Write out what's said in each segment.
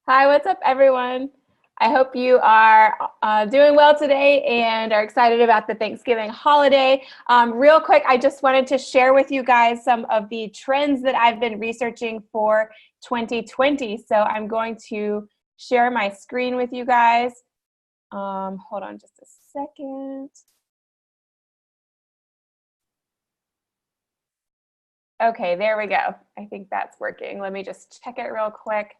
Hi, what's up, everyone? I hope you are doing well today and are excited about the Thanksgiving holiday. Real quick, I just wanted to share with you guys some of the trends that I've been researching for 2020. So I'm going to share my screen with you guys. Hold on just a second. Okay, there we go. I think that's working. Let me just check it real quick.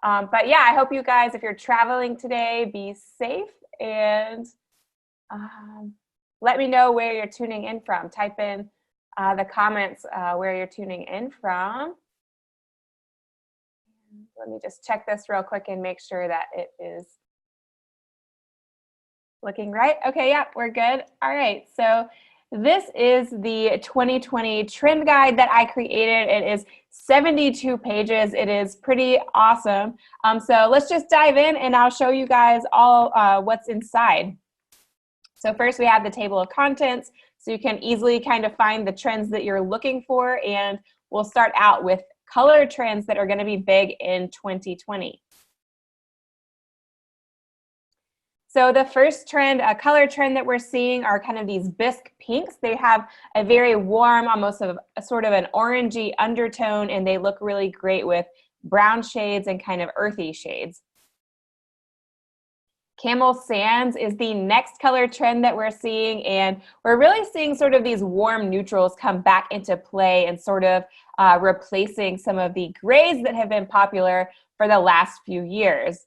But yeah, I hope you guys, if you're traveling today, be safe and let me know where you're tuning in from. Type in the comments where you're tuning in from. Let me just check this real quick and make sure that it is looking right. Okay, yeah, we're good. All right, so this is the 2020 trend guide that I created. It is 72 pages. It is pretty awesome. So let's just dive in and I'll show you guys all what's inside. So first we have the table of contents, so you can easily kind of find the trends that you're looking for, and we'll start out with color trends that are going to be big in 2020. So the first trend, a color trend that we're seeing are kind of these bisque pinks. They have a very warm, almost a sort of an orangey undertone, and they look really great with brown shades and kind of earthy shades. Camel sands is the next color trend that we're seeing, and we're really seeing sort of these warm neutrals come back into play and sort of replacing some of the grays that have been popular for the last few years.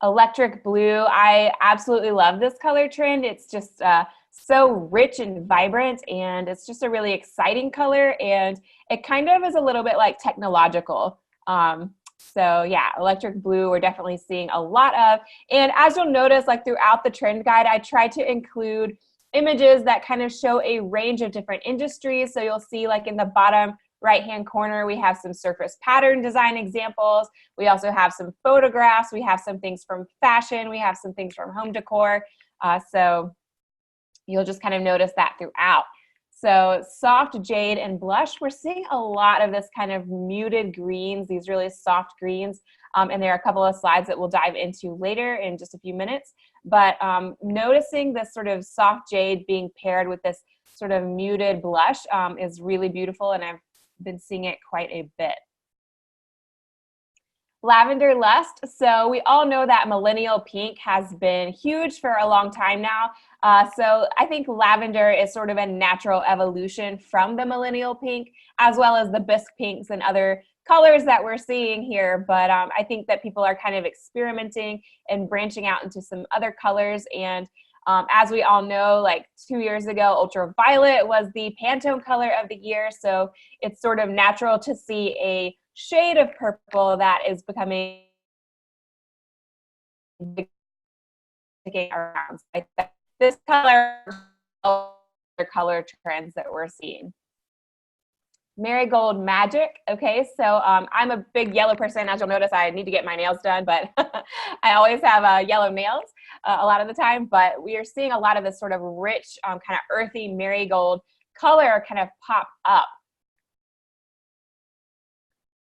Electric blue, I absolutely love this color trend. It's just so rich and vibrant, and it's just a really exciting color, and it kind of is a little bit like technological. So yeah, electric blue we're definitely seeing a lot of. And as you'll notice, like throughout the trend guide, I try to include images that kind of show a range of different industries. So you'll see like in the bottom right-hand corner, we have some surface pattern design examples. We also have some photographs. We have some things from fashion. We have some things from home decor. So you'll just kind of notice that throughout. So soft jade and blush, we're seeing a lot of this kind of muted greens, these really soft greens. And there are a couple of slides that we'll dive into later in just a few minutes. But noticing this sort of soft jade being paired with this sort of muted blush is really beautiful, and I've been seeing it quite a bit. Lavender lust. So we all know that millennial pink has been huge for a long time now. So I think lavender is sort of a natural evolution from the millennial pink, as well as the bisque pinks and other colors that we're seeing here. But I think that people are kind of experimenting and branching out into some other colors. And as we all know, like 2 years ago, ultraviolet was the Pantone color of the year. So it's sort of natural to see a shade of purple that is becoming around. This color trends that we're seeing. Marigold Magic. Okay, so I'm a big yellow person. As you'll notice, I need to get my nails done, but I always have yellow nails a lot of the time. But we are seeing a lot of this sort of rich, kind of earthy marigold color kind of pop up.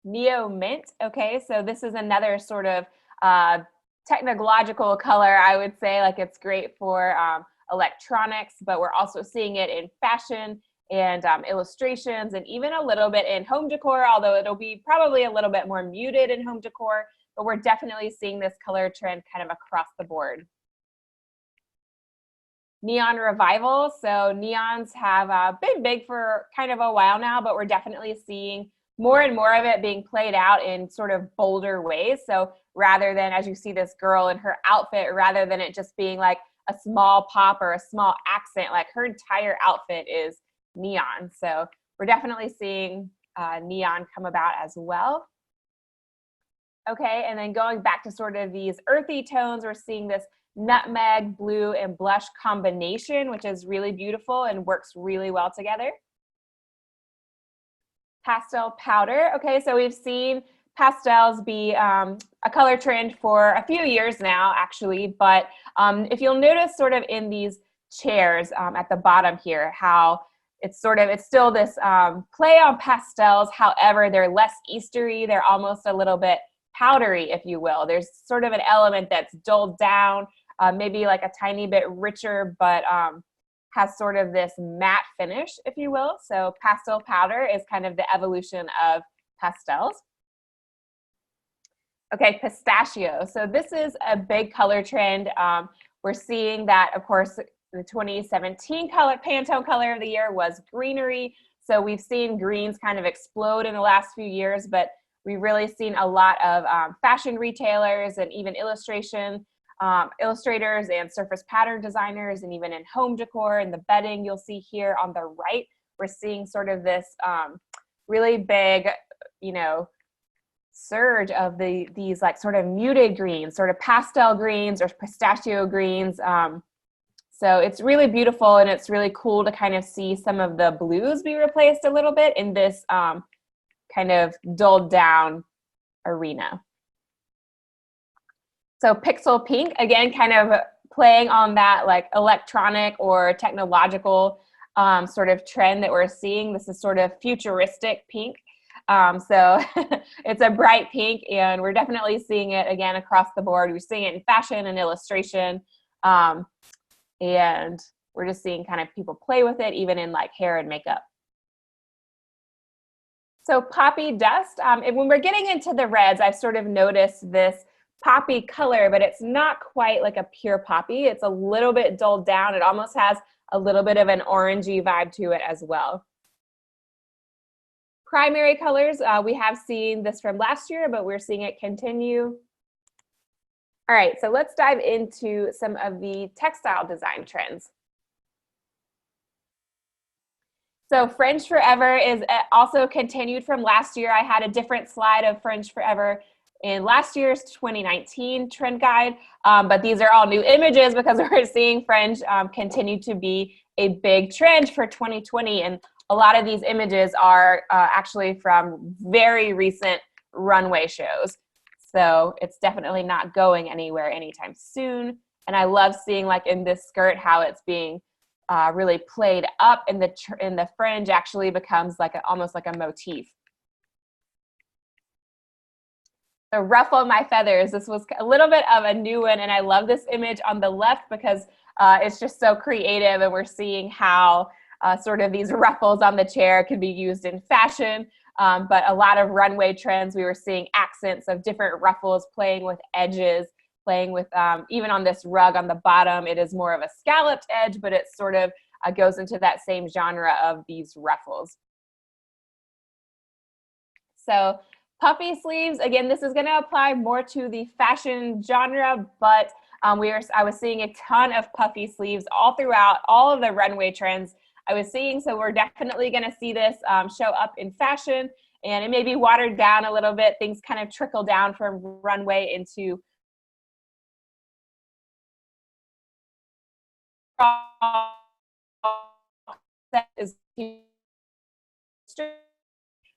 Neo Mint. Okay, so this is another sort of technological color, I would say. Like it's great for electronics, but we're also seeing it in fashion and illustrations, and even a little bit in home decor, although it'll be probably a little bit more muted in home decor, but we're definitely seeing this color trend kind of across the board. Neon revival. So neons have been big for kind of a while now, but we're definitely seeing more and more of it being played out in sort of bolder ways. So rather than, as you see this girl in her outfit, rather than it just being like a small pop or a small accent, like her entire outfit is neon. So we're definitely seeing neon come about as well. Okay, and then going back to sort of these earthy tones, we're seeing this nutmeg, blue, and blush combination, which is really beautiful and works really well together. Pastel powder. Okay, so we've seen pastels be a color trend for a few years now, actually, but if you'll notice sort of in these chairs at the bottom here, how it's still this play on pastels. However, they're less Eastery. They're almost a little bit powdery, if you will. There's sort of an element that's dulled down, maybe like a tiny bit richer, but has sort of this matte finish, if you will. So pastel powder is kind of the evolution of pastels. Okay, pistachio. So this is a big color trend. We're seeing that, of course, the 2017 Pantone color of the year was greenery. So we've seen greens kind of explode in the last few years, but we've really seen a lot of fashion retailers and even illustrators and surface pattern designers, and even in home decor and the bedding you'll see here on the right, we're seeing sort of this really big, surge of these like sort of muted greens, sort of pastel greens or pistachio greens. So it's really beautiful, and it's really cool to kind of see some of the blues be replaced a little bit in this kind of dulled down arena. So pixel pink, again, kind of playing on that like electronic or technological sort of trend that we're seeing. This is sort of futuristic pink. So it's a bright pink, and we're definitely seeing it again across the board. We're seeing it in fashion and illustration. And we're just seeing kind of people play with it, even in like hair and makeup. So poppy dust, and when we're getting into the reds, I've sort of noticed this poppy color, but it's not quite like a pure poppy. It's a little bit dulled down. It almost has a little bit of an orangey vibe to it as well. Primary colors, we have seen this from last year, but we're seeing it continue. All right, so let's dive into some of the textile design trends. So Fringe Forever is also continued from last year. I had a different slide of Fringe Forever in last year's 2019 trend guide, but these are all new images because we're seeing Fringe continue to be a big trend for 2020. And a lot of these images are actually from very recent runway shows. So it's definitely not going anywhere anytime soon. And I love seeing, like in this skirt, how it's being really played up, and the fringe actually becomes like almost like a motif. So ruffle my feathers. This was a little bit of a new one, and I love this image on the left because it's just so creative, and we're seeing how sort of these ruffles on the chair can be used in fashion. But a lot of runway trends, we were seeing accents of different ruffles, playing with edges, playing with, even on this rug on the bottom, it is more of a scalloped edge, but it sort of goes into that same genre of these ruffles. So puffy sleeves, again, this is going to apply more to the fashion genre, but I was seeing a ton of puffy sleeves all throughout all of the runway trends I was seeing. So we're definitely going to see this show up in fashion, and it may be watered down a little bit. Things kind of trickle down from runway into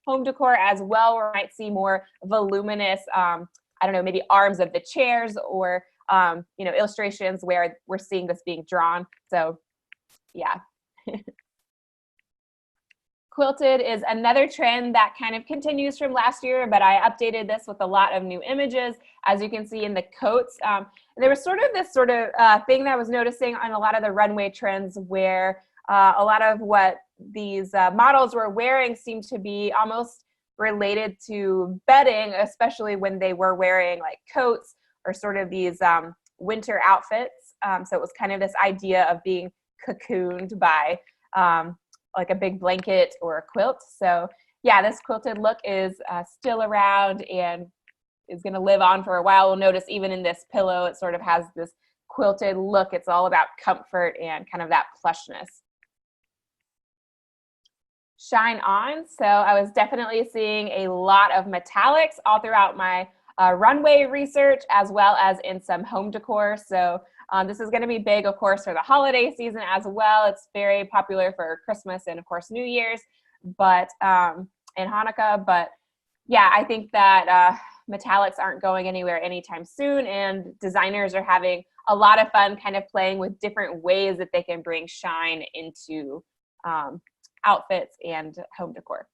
home decor as well, where we might see more voluminous, I don't know, maybe arms of the chairs, or illustrations where we're seeing this being drawn. So yeah. Quilted is another trend that kind of continues from last year, but I updated this with a lot of new images, as you can see in the coats. And there was sort of this thing that I was noticing on a lot of the runway trends, where a lot of what these models were wearing seemed to be almost related to bedding, especially when they were wearing like coats or sort of these winter outfits. So it was kind of this idea of being cocooned by like a big blanket or a quilt. So yeah, this quilted look is still around and is going to live on for a while. We'll notice even in this pillow, it sort of has this quilted look. It's all about comfort and kind of that plushness. Shine on. So I was definitely seeing a lot of metallics all throughout my runway research, as well as in some home decor. So this is going to be big, of course, for the holiday season as well. It's very popular for Christmas and, of course, New Year's, but and Hanukkah. But yeah, I think that metallics aren't going anywhere anytime soon, and designers are having a lot of fun kind of playing with different ways that they can bring shine into outfits and home decor.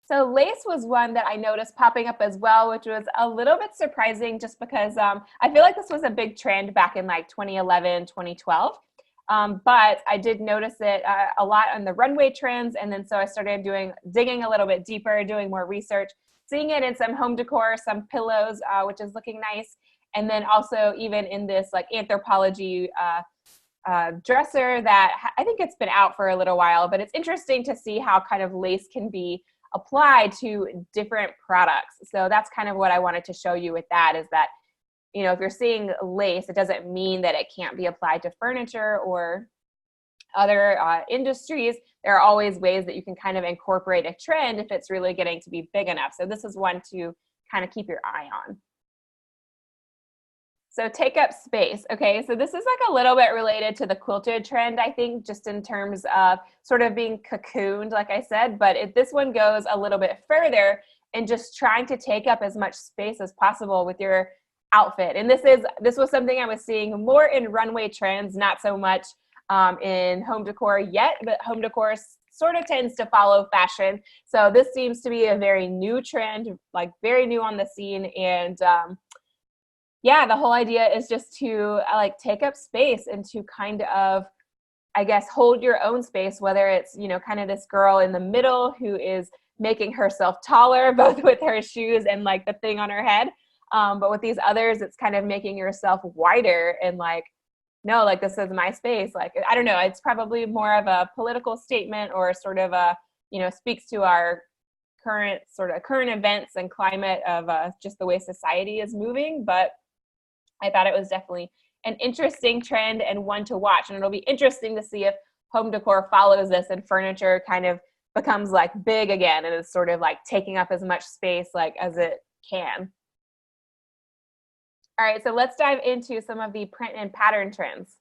So lace was one that I noticed popping up as well, which was a little bit surprising just because I feel like this was a big trend back in like 2011, 2012. But I did notice it a lot on the runway trends. And then so I started digging a little bit deeper, doing more research, seeing it in some home decor, some pillows, which is looking nice. And then also even in this like Anthropologie dresser that I think it's been out for a little while, but it's interesting to see how kind of lace can be applied to different products. So that's kind of what I wanted to show you with that, is that, you know, if you're seeing lace, it doesn't mean that it can't be applied to furniture or other industries. There are always ways that you can kind of incorporate a trend if it's really getting to be big enough. So this is one to kind of keep your eye on. So take up space. Okay, so this is like a little bit related to the quilted trend, I think, just in terms of sort of being cocooned, like I said, but this one goes a little bit further and just trying to take up as much space as possible with your outfit. And this was something I was seeing more in runway trends, not so much in home decor yet, but home decor sort of tends to follow fashion. So this seems to be a very new trend, like very new on the scene. And yeah, the whole idea is just to like take up space and to kind of, I guess, hold your own space, whether it's, you know, kind of this girl in the middle who is making herself taller, both with her shoes and like the thing on her head. But with these others, it's kind of making yourself wider and like, no, like this is my space. Like, I don't know, it's probably more of a political statement or sort of a, you know, speaks to our current events and climate of just the way society is moving. But I thought it was definitely an interesting trend and one to watch. And it'll be interesting to see if home decor follows this and furniture kind of becomes like big again and is sort of like taking up as much space like as it can. All right, so let's dive into some of the print and pattern trends.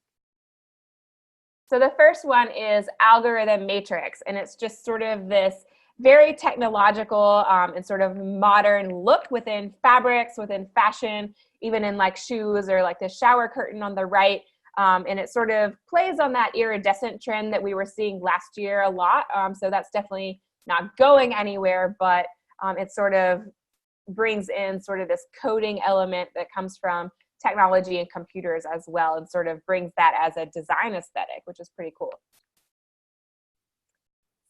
So the first one is algorithm matrix, and it's just sort of this very technological and sort of modern look within fabrics, within fashion, even in like shoes or like the shower curtain on the right. And it sort of plays on that iridescent trend that we were seeing last year a lot. So that's definitely not going anywhere, but it sort of brings in sort of this coding element that comes from technology and computers as well, and sort of brings that as a design aesthetic, which is pretty cool.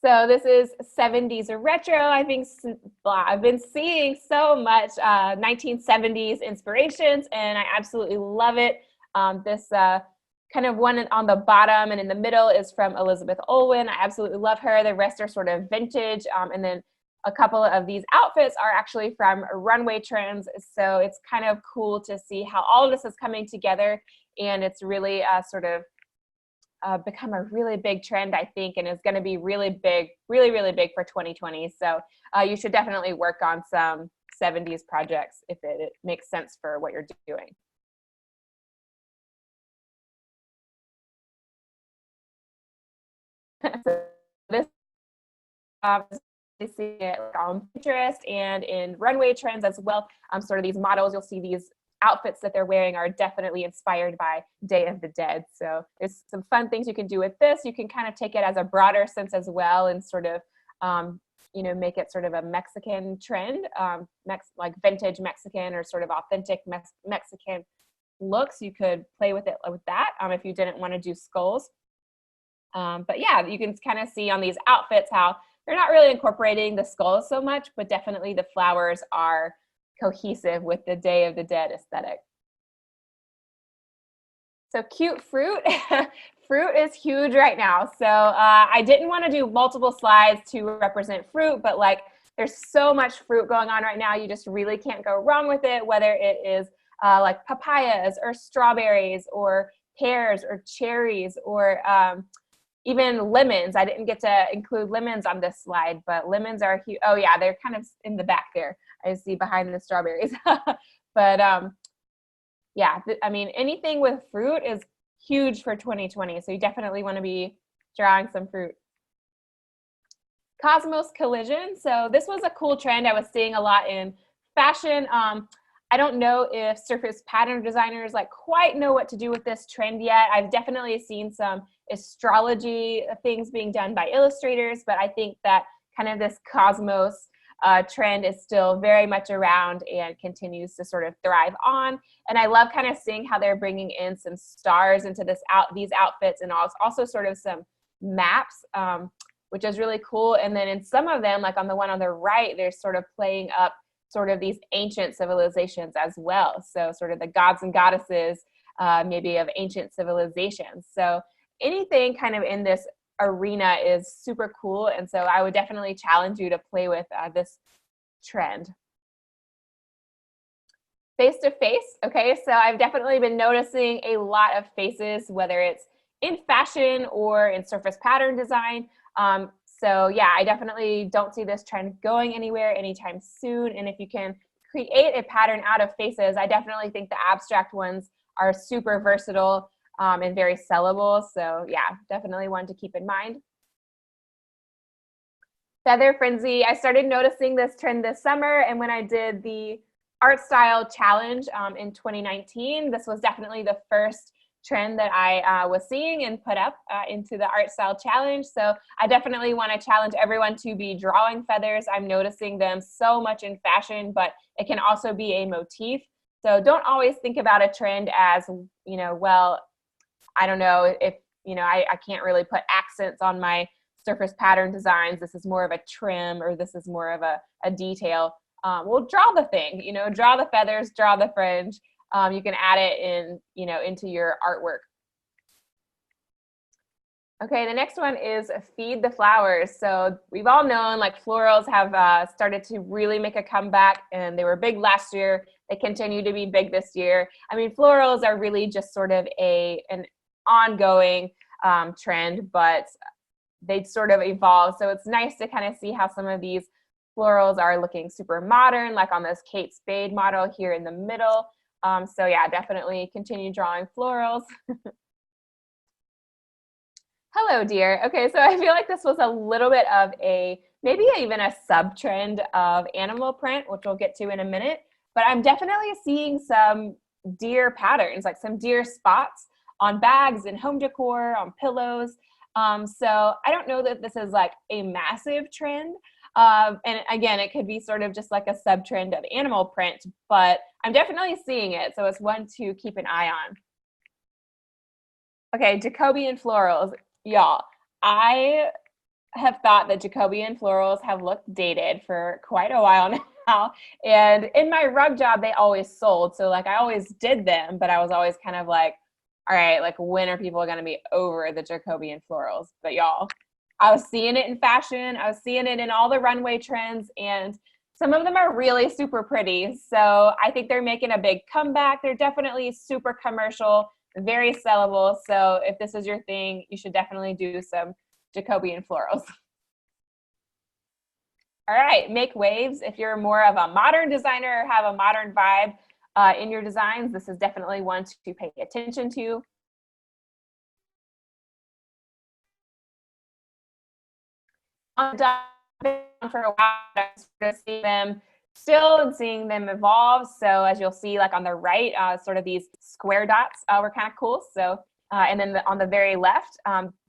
So this is 70s retro. I've been seeing so much 1970s inspirations, and I absolutely love it. This kind of one on the bottom and in the middle is from Elizabeth Olwen. I absolutely love her. The rest are sort of vintage, and then a couple of these outfits are actually from runway trends. So it's kind of cool to see how all of this is coming together, and it's really sort of become a really big trend, I think, and is going to be really big, really big for 2020. So you should definitely work on some 70s projects if it makes sense for what you're doing. So this you see it on Pinterest and in runway trends as well. Sort of these models, you'll see these outfits that they're wearing are definitely inspired by Day of the Dead. So there's some fun things you can do with this. You can kind of take it as a broader sense as well and sort of, you know, make it sort of a Mexican trend, like vintage Mexican or sort of authentic Mexican looks. You could play with it with that if you didn't want to do skulls. But yeah, you can kind of see on these outfits how they're not really incorporating the skulls so much, but definitely the flowers are cohesive with the Day of the Dead aesthetic. So cute fruit. Fruit is huge right now. So I didn't want to do multiple slides to represent fruit, but like there's so much fruit going on right now. You just really can't go wrong with it, whether it is like papayas or strawberries or pears or cherries or even lemons. I didn't get to include lemons on this slide, but lemons are huge. Oh yeah, they're kind of in the back there. I see behind the strawberries. But yeah, I mean, anything with fruit is huge for 2020. So you definitely want to be drawing some fruit. Cosmos collision. So this was a cool trend I was seeing a lot in fashion. I don't know if surface pattern designers like quite know what to do with this trend yet. I've definitely seen some astrology things being done by illustrators, but I think that kind of this cosmos trend is still very much around and continues to sort of thrive on. And I love kind of seeing how they're bringing in some stars into these outfits, and also sort of some maps, which is really cool. And then in some of them, like on the one on the right, they're sort of playing up sort of these ancient civilizations as well. So sort of the gods and goddesses, maybe of ancient civilizations. So anything kind of in this arena is super cool. And so I would definitely challenge you to play with this trend. Face to face. Okay, so I've definitely been noticing a lot of faces, whether it's in fashion or in surface pattern design. So yeah, I definitely don't see this trend going anywhere anytime soon. And if you can create a pattern out of faces, I definitely think the abstract ones are super versatile and very sellable. So yeah, definitely one to keep in mind. Feather frenzy. I started noticing this trend this summer, and when I did the art style challenge in 2019, this was definitely the first trend that I was seeing and put up into the art style challenge. So I definitely want to challenge everyone to be drawing feathers. I'm noticing them so much in fashion, but it can also be a motif. So don't always think about a trend as, you know, well, I don't know if, you know, I can't really put accents on my surface pattern designs. This is more of a trim, or this is more of a detail. Well, draw the thing, you know, draw the feathers, draw the fringe. You can add it in, you know, into your artwork. Okay, the next one is feed the flowers. So we've all known like florals have started to really make a comeback, and they were big last year. They continue to be big this year. I mean, florals are really just sort of an ongoing trend, but they sort of evolve. So it's nice to kind of see how some of these florals are looking super modern, like on this Kate Spade model here in the middle. So yeah, definitely continue drawing florals. Hello, dear. Okay, so I feel like this was a little bit of maybe even a sub-trend of animal print, which we'll get to in a minute. But I'm definitely seeing some deer patterns, like some deer spots on bags and home decor, on pillows. So I don't know that this is like a massive trend. And again, it could be sort of just like a sub-trend of animal print, but I'm definitely seeing it. So it's one to keep an eye on. Okay, Jacobean florals. Y'all, I have thought that Jacobean florals have looked dated for quite a while now. And in my rug job, they always sold. So like I always did them, but I was always kind of like, all right, like when are people going to be over the Jacobean florals? But y'all, I was seeing it in fashion. I was seeing it in all the runway trends, and some of them are really super pretty. So I think they're making a big comeback. They're definitely super commercial, very sellable. So if this is your thing, you should definitely do some Jacobean florals. All right, make waves. If you're more of a modern designer or have a modern vibe in your designs, this is definitely one to pay attention to. On for a while, I was seeing them still and seeing them evolve. So as you'll see, like on the right, sort of these square dots were kind of cool. So, and then on the very left,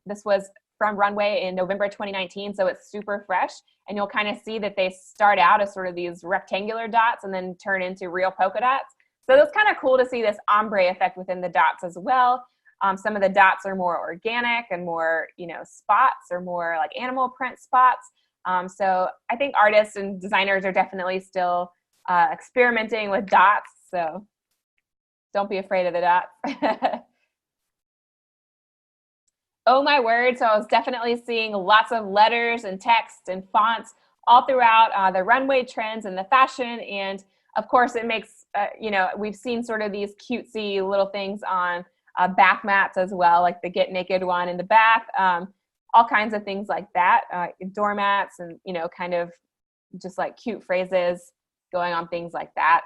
this was from Runway in November 2019. So it's super fresh. And you'll kind of see that they start out as sort of these rectangular dots and then turn into real polka dots. So it's kind of cool to see this ombre effect within the dots as well. Some of the dots are more organic and more, you know, spots or more like animal print spots. So I think artists and designers are definitely still experimenting with dots. So don't be afraid of the dots. Oh my word. So I was definitely seeing lots of letters and text and fonts all throughout the runway trends and the fashion. And of course it makes, you know, we've seen sort of these cutesy little things on bath mats as well, like the Get Naked one in the bath, all kinds of things like that, doormats and, you know, kind of just like cute phrases going on things like that.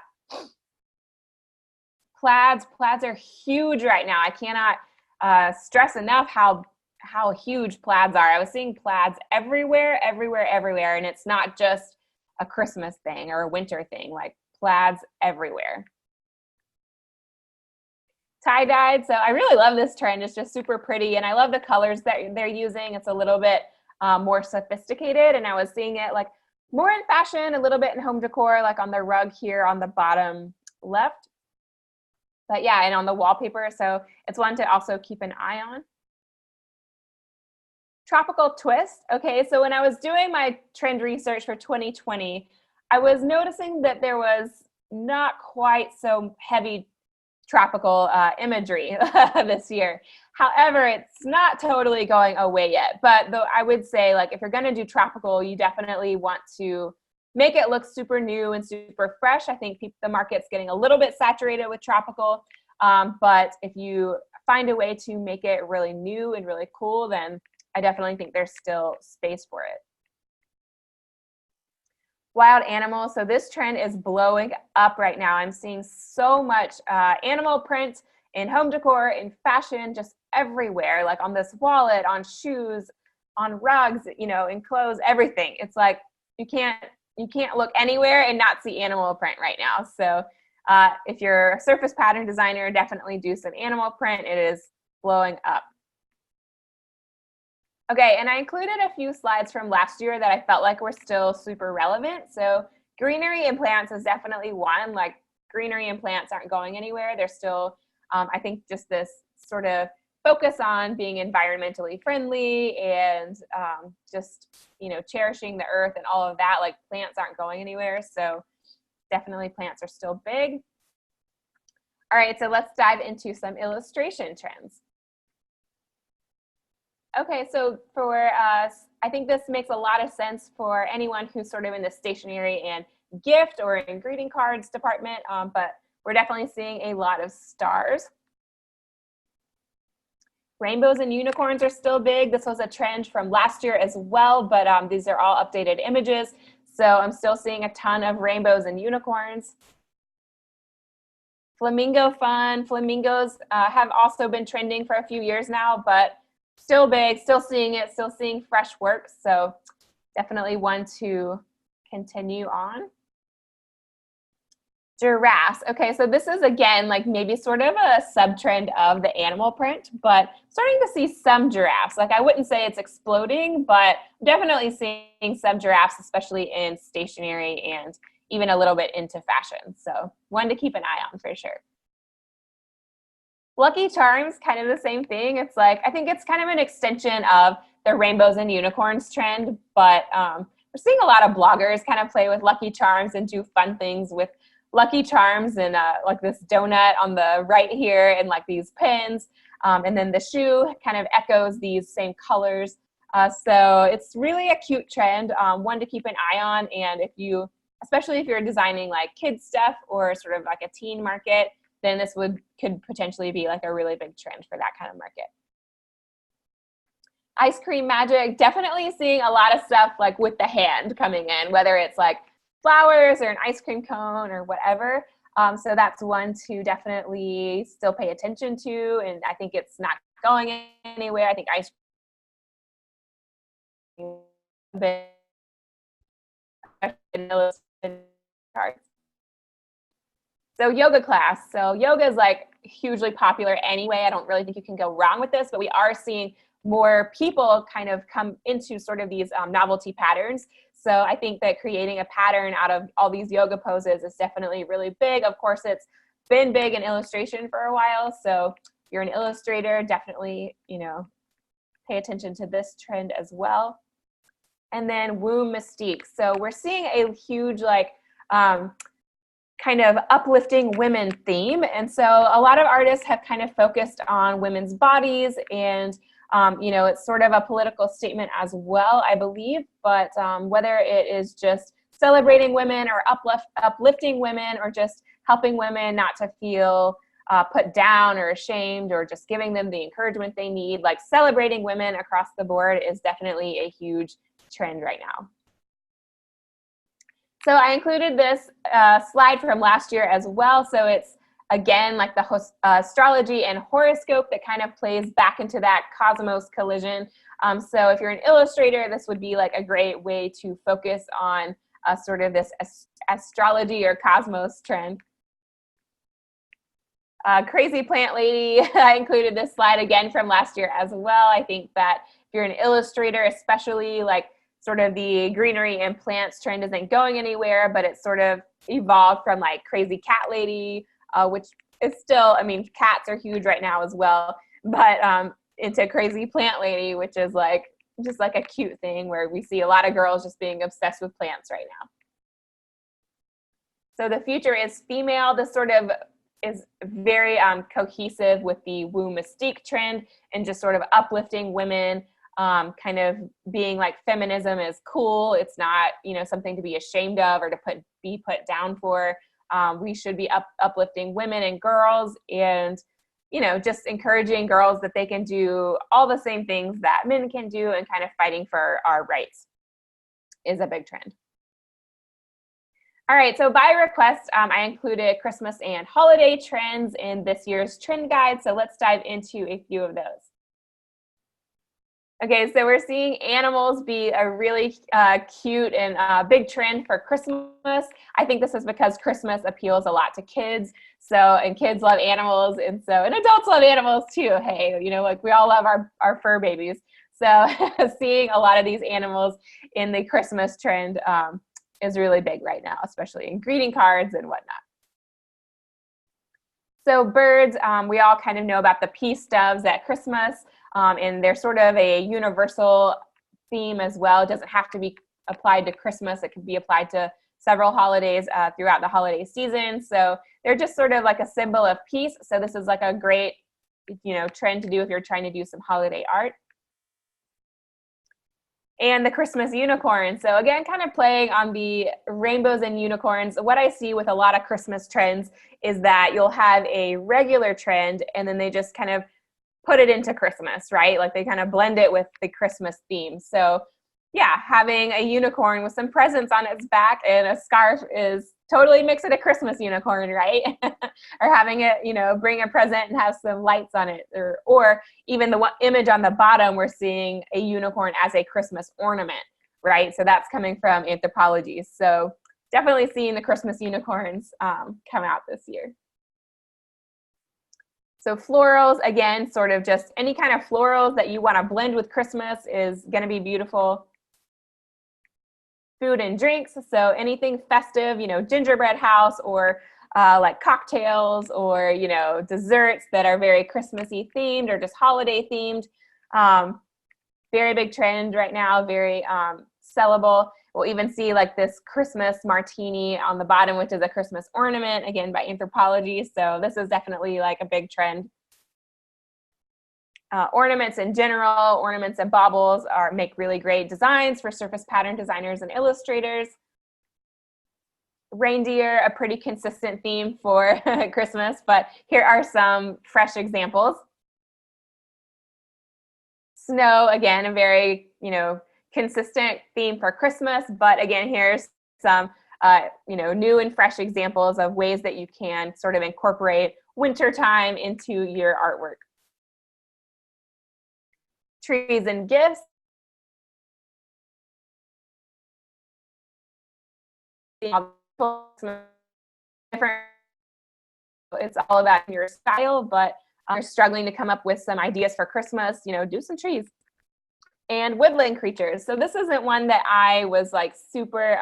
Plaids are huge right now. I cannot stress enough how huge plaids are. I was seeing plaids everywhere, and it's not just a Christmas thing or a winter thing. Like plaids everywhere. Tie-dyed, so I really love this trend. It's just super pretty, and I love the colors that they're using. It's a little bit more sophisticated, and I was seeing it like more in fashion, a little bit in home decor, like on the rug here on the bottom left. But yeah, and on the wallpaper, so it's one to also keep an eye on. Tropical twist. Okay, so when I was doing my trend research for 2020, I was noticing that there was not quite so heavy tropical imagery this year. However, it's not totally going away yet. But though I would say, like, if you're going to do tropical, you definitely want to make it look super new and super fresh. I think the market's getting a little bit saturated with tropical. But if you find a way to make it really new and really cool, then I definitely think there's still space for it. Wild animals. So this trend is blowing up right now. I'm seeing so much animal print in home decor, in fashion, just everywhere, like on this wallet, on shoes, on rugs, you know, in clothes, everything. It's like you can't look anywhere and not see animal print right now. So if you're a surface pattern designer, definitely do some animal print. It is blowing up. Okay, and I included a few slides from last year that I felt like were still super relevant. So greenery and plants is definitely one. Like, greenery and plants aren't going anywhere. They're still, I think, just this sort of focus on being environmentally friendly and just, you know, cherishing the earth and all of that. Like, plants aren't going anywhere. So definitely plants are still big. All right, so let's dive into some illustration trends. Okay, so for us, I think this makes a lot of sense for anyone who's sort of in the stationery and gift or in greeting cards department, but we're definitely seeing a lot of stars. Rainbows and unicorns are still big. This was a trend from last year as well, but these are all updated images. So I'm still seeing a ton of rainbows and unicorns. Flamingo fun. Flamingos have also been trending for a few years now, but still big, still seeing it, still seeing fresh work. So definitely one to continue on. Giraffes. Okay, so this is, again, like maybe sort of a sub-trend of the animal print, but starting to see some giraffes. Like, I wouldn't say it's exploding, but definitely seeing some giraffes, especially in stationery and even a little bit into fashion. So one to keep an eye on for sure. Lucky Charms, kind of the same thing. It's like, I think it's kind of an extension of the rainbows and unicorns trend, but we're seeing a lot of bloggers kind of play with Lucky Charms and do fun things with Lucky Charms, and like this donut on the right here, and like these pins, and then the shoe kind of echoes these same colors. So it's really a cute trend, one to keep an eye on. And if you, especially if you're designing like kids stuff or sort of like a teen market, then this could potentially be like a really big trend for that kind of market. Ice cream magic, definitely seeing a lot of stuff like with the hand coming in, whether it's like flowers or an ice cream cone or whatever. So that's one to definitely still pay attention to, and I think it's not going anywhere. I think ice cream cards. So yoga class. So yoga is like hugely popular anyway. I don't really think you can go wrong with this, but we are seeing more people kind of come into sort of these novelty patterns. So I think that creating a pattern out of all these yoga poses is definitely really big. Of course, it's been big in illustration for a while. So if you're an illustrator, definitely, you know, pay attention to this trend as well. And then womb mystique. So we're seeing a huge like kind of uplifting women theme. And so a lot of artists have kind of focused on women's bodies, and you know, it's sort of a political statement as well, I believe. But whether it is just celebrating women or uplifting women, or just helping women not to feel put down or ashamed, or just giving them the encouragement they need, like celebrating women across the board is definitely a huge trend right now. So I included this slide from last year as well. So it's, again, like the astrology and horoscope that kind of plays back into that cosmos collision. So if you're an illustrator, this would be like a great way to focus on sort of this astrology or cosmos trend. Crazy Plant Lady, I included this slide again from last year as well. I think that if you're an illustrator, especially, like, sort of the greenery and plants trend isn't going anywhere, but it's sort of evolved from like Crazy Cat Lady, which is still, I mean, cats are huge right now as well, but into Crazy Plant Lady, which is like just like a cute thing where we see a lot of girls just being obsessed with plants right now. So the future is female. This sort of is very cohesive with the Woo Mystique trend and just sort of uplifting women, kind of being like feminism is cool. It's not, you know, something to be ashamed of or to be put down for. We should be uplifting women and girls, and, you know, just encouraging girls that they can do all the same things that men can do, and kind of fighting for our rights is a big trend. All right, so by request, I included Christmas and holiday trends in this year's trend guide. So let's dive into a few of those. Okay, so we're seeing animals be a really cute and big trend for Christmas. I think this is because Christmas appeals a lot to kids. So, and kids love animals, and adults love animals too. Hey, you know, like we all love our fur babies. So seeing a lot of these animals in the Christmas trend is really big right now, especially in greeting cards and whatnot. So birds, we all kind of know about the peace doves at Christmas, and they're sort of a universal theme as well. It doesn't have to be applied to Christmas. It can be applied to several holidays throughout the holiday season. So they're just sort of like a symbol of peace. So this is like a great, you know, trend to do if you're trying to do some holiday art. And the Christmas unicorn. So again, kind of playing on the rainbows and unicorns. What I see with a lot of Christmas trends is that you'll have a regular trend and then they just kind of put it into Christmas, right? Like they kind of blend it with the Christmas theme. So yeah, having a unicorn with some presents on its back and a scarf is totally makes it a Christmas unicorn, right? Or having it, you know, bring a present and have some lights on it. Or even the one image on the bottom, we're seeing a unicorn as a Christmas ornament, right? So that's coming from anthropology. So definitely seeing the Christmas unicorns come out this year. So florals, again, sort of just any kind of florals that you want to blend with Christmas is going to be beautiful. Food and drinks, so anything festive, you know, gingerbread house or like cocktails or, you know, desserts that are very Christmassy themed or just holiday themed. Very big trend right now, very sellable. We'll even see like this Christmas martini on the bottom, which is a Christmas ornament, again, by Anthropology. So this is definitely like a big trend. Ornaments in general, ornaments and baubles make really great designs for surface pattern designers and illustrators. Reindeer, a pretty consistent theme for Christmas, but here are some fresh examples. Snow, again, a very, you know, consistent theme for Christmas, but again, here's some, you know, new and fresh examples of ways that you can sort of incorporate wintertime into your artwork. Trees and gifts. It's all about your style, but you're struggling to come up with some ideas for Christmas, you know, do some trees. And woodland creatures. So this isn't one that I was like super,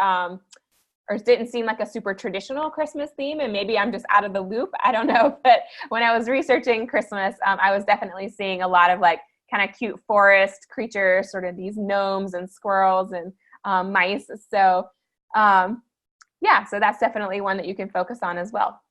or didn't seem like a super traditional Christmas theme, and maybe I'm just out of the loop, I don't know, but when I was researching Christmas, I was definitely seeing a lot of like kind of cute forest creatures, sort of these gnomes and squirrels and mice. So yeah, so that's definitely one that you can focus on as well.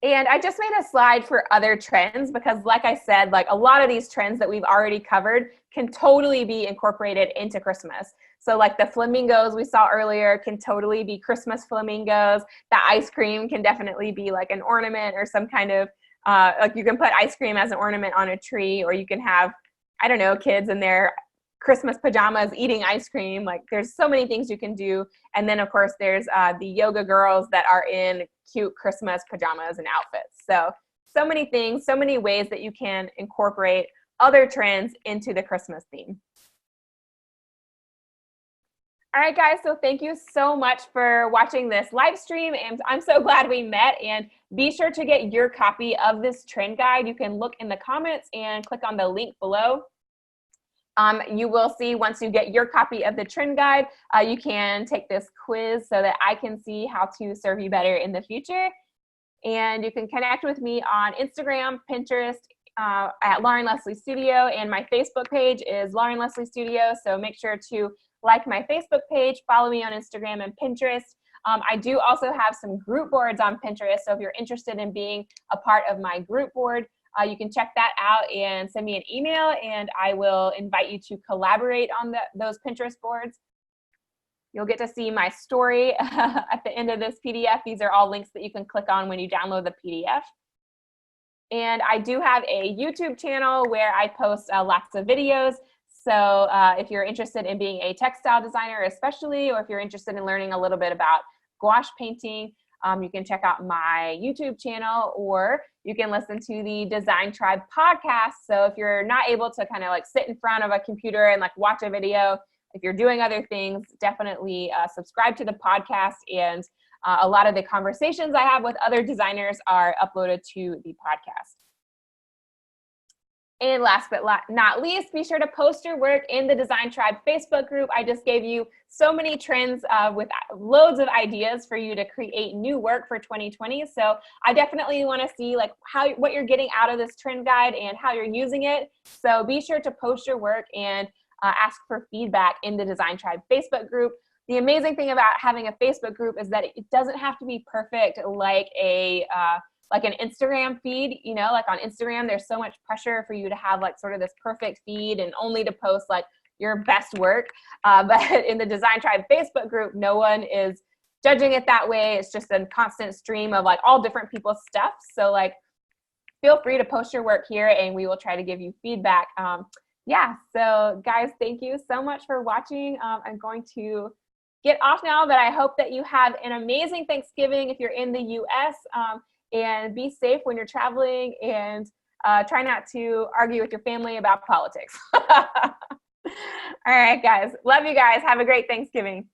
And I just made a slide for other trends because, like I said, like a lot of these trends that we've already covered can totally be incorporated into Christmas. So like the flamingos we saw earlier can totally be Christmas flamingos. The ice cream can definitely be like an ornament or some kind of, like you can put ice cream as an ornament on a tree, or you can have, I don't know, kids in their Christmas pajamas eating ice cream. Like there's so many things you can do. And then of course there's the yoga girls that are in cute Christmas pajamas and outfits. So many things, so many ways that you can incorporate other trends into the Christmas theme. All right, guys, so thank you so much for watching this live stream, and I'm so glad we met. And be sure to get your copy of this trend guide. You can look in the comments and click on the link below. You will see once you get your copy of the trend guide, you can take this quiz so that I can see how to serve you better in the future. And you can connect with me on Instagram, Pinterest, at Lauren Leslie Studio, and my Facebook page is Lauren Leslie Studio. So make sure to like my Facebook page, follow me on Instagram and Pinterest. I do also have some group boards on Pinterest, so if you're interested in being a part of my group board, you can check that out and send me an email, and I will invite you to collaborate on those Pinterest boards. You'll get to see my story at the end of this PDF. These are all links that you can click on when you download the PDF. And I do have a YouTube channel where I post lots of videos. So if you're interested in being a textile designer especially, or if you're interested in learning a little bit about gouache painting, you can check out my YouTube channel, or you can listen to the Design Tribe podcast. So if you're not able to kind of like sit in front of a computer and like watch a video, if you're doing other things, definitely subscribe to the podcast. And a lot of the conversations I have with other designers are uploaded to the podcast. And last but not least, be sure to post your work in the Design Tribe Facebook group. I just gave you so many trends with loads of ideas for you to create new work for 2020. So I definitely want to see like what you're getting out of this trend guide and how you're using it. So be sure to post your work and ask for feedback in the Design Tribe Facebook group. The amazing thing about having a Facebook group is that it doesn't have to be perfect like an Instagram feed. You know, like on Instagram, there's so much pressure for you to have like sort of this perfect feed and only to post like your best work. But in the Design Tribe Facebook group, no one is judging it that way. It's just a constant stream of like all different people's stuff. So like, feel free to post your work here and we will try to give you feedback. Yeah, so guys, thank you so much for watching. I'm going to get off now, but I hope that you have an amazing Thanksgiving if you're in the US, and be safe when you're traveling, and try not to argue with your family about politics. All right, guys. Love you guys. Have a great Thanksgiving.